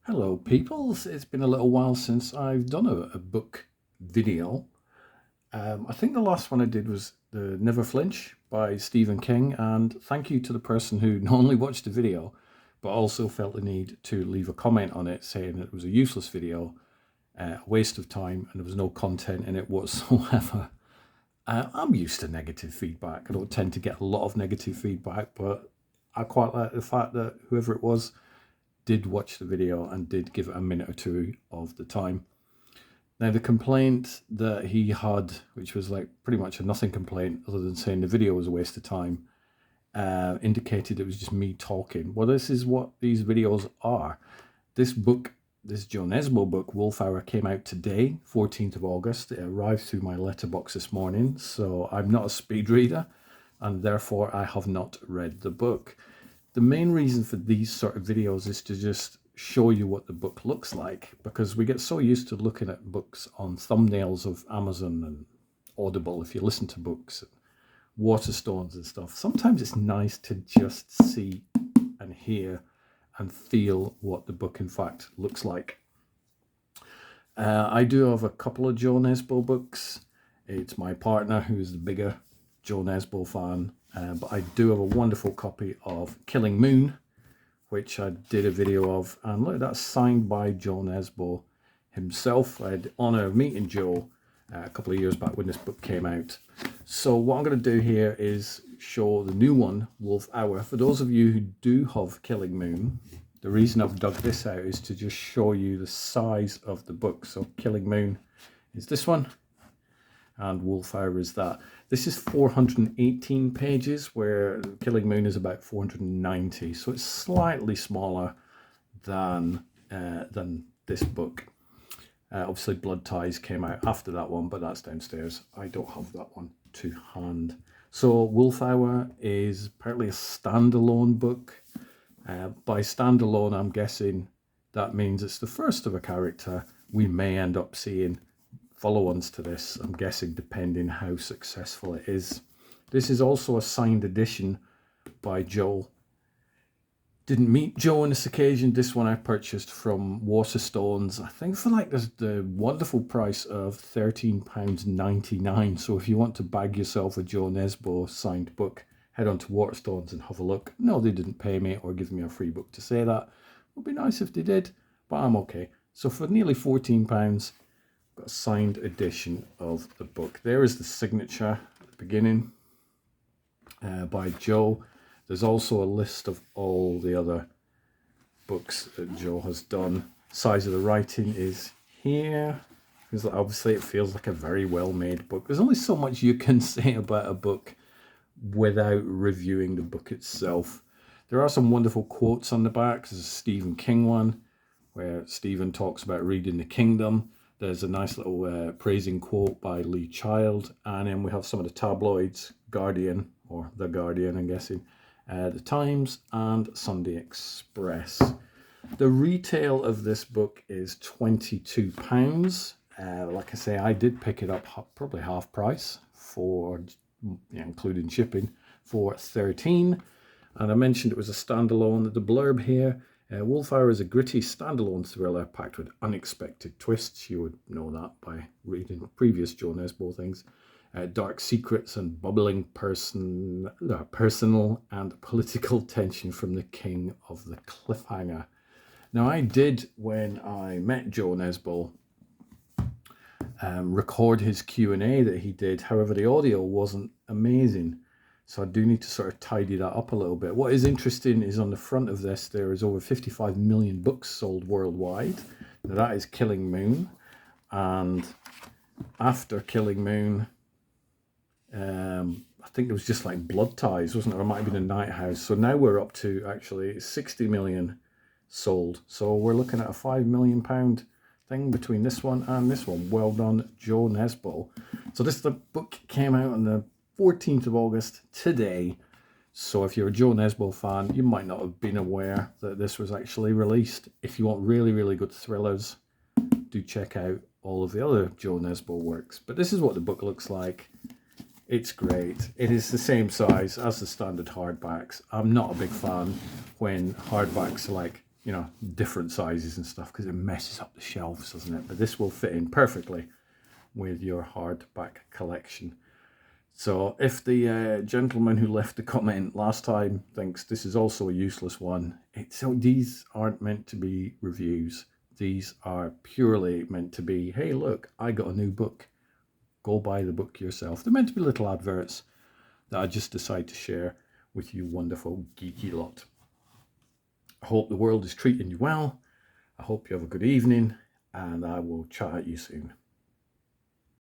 Hello, peoples. It's been a little while since I've done a book video. I think the last one I did was the Never Flinch by Stephen King, and thank you to the person who not only watched the video, but also felt the need to leave a comment on it saying that it was a useless video, a waste of time, and there was no content in it whatsoever. I'm used to negative feedback. I don't tend to get a lot of negative feedback, but I quite like the fact that whoever it was did watch the video and did give it a minute or two of the time. Now, the complaint that he had, which was like pretty much a nothing complaint other than saying the video was a waste of time, indicated it was just me talking. Well, this is what these videos are. This book, this Jo Nesbo book, Wolf Hour, came out today, 14th of August. It arrived through my letterbox this morning, so I'm not a speed reader, and therefore I have not read the book. The main reason for these sort of videos is to just show you what the book looks like, because we get so used to looking at books on thumbnails of Amazon and Audible if you listen to books, Waterstones and stuff. Sometimes it's nice to just see and hear and feel what the book in fact looks like. I do have a couple of Jo Nesbo books. It's my partner who's the bigger Jo Nesbo fan, but I do have a wonderful copy of Killing Moon, which I did a video of, and look, that's signed by Jo Nesbo himself. I had the honour of meeting Joe a couple of years back when this book came out. So what I'm going to do here is show the new one, Wolf Hour. For those of you who do have Killing Moon, the reason I've dug this out is to just show you the size of the book. So Killing Moon is this one, and Wolf Hour is that. This is 418 pages, where Killing Moon is about 490, so it's slightly smaller than this book. Obviously, Blood Ties came out after that one, but that's downstairs. I don't have that one to hand. So Wolf Hour is apparently a standalone book. By standalone, I'm guessing that means it's the first of a character. We may end up seeing follow-ons to this, I'm guessing, depending how successful it is. This is also a signed edition by Joe. Didn't meet Joe on this occasion. This one I purchased from Waterstones, I think for like the wonderful price of £13.99. So if you want to bag yourself a Jo Nesbo signed book, head on to Waterstones and have a look. No, they didn't pay me or give me a free book to say that. It would be nice if they did, but I'm okay. So for nearly £14, got a signed edition of the book. There is the signature at the beginning by Joe. There's also a list of all the other books that Joe has done. Size of the writing is here, because obviously it feels like a very well-made book. There's only so much you can say about a book without reviewing the book itself. There are some wonderful quotes on the back. There's a Stephen King one where Stephen talks about reading The Kingdom. There's a nice little praising quote by Lee Child. And then we have some of the tabloids, Guardian, or The Guardian, I'm guessing, The Times, and Sunday Express. The retail of this book is £22. Like I say, I did pick it up probably half price for, including shipping, for £13. And I mentioned it was a standalone. The blurb here, Wolf Hour is a gritty standalone thriller packed with unexpected twists. You would know that by reading previous Jo Nesbo things. Dark secrets and bubbling personal and political tension from the king of the cliffhanger. Now, I did, when I met Jo Nesbo, record his Q&A that he did. However, the audio wasn't amazing, so I do need to sort of tidy that up a little bit. What is interesting is on the front of this, there is over 55 million books sold worldwide. Now, that is Killing Moon. And after Killing Moon, I think it was just like Blood Ties, wasn't it? Or it might have been a Night House. So now we're up to actually 60 million sold. So we're looking at a £5 million thing between this one and this one. Well done, Jo Nesbo. So the book came out on the 14th of August today. So if you're a Jo Nesbo fan, you might not have been aware that this was actually released. If you want really, really good thrillers, do check out all of the other Jo Nesbo works. But this is what the book looks like. It's great. It is the same size as the standard hardbacks. I'm not a big fan when hardbacks are like you know, different sizes and stuff, because it messes up the shelves, doesn't it? But this will fit in perfectly with your hardback collection. So if the gentleman who left the comment last time thinks this is also a useless one, so these aren't meant to be reviews. These are purely meant to be, hey, look, I got a new book. Go buy the book yourself. They're meant to be little adverts that I just decide to share with you wonderful geeky lot. I hope the world is treating you well. I hope you have a good evening, and I will chat at you soon.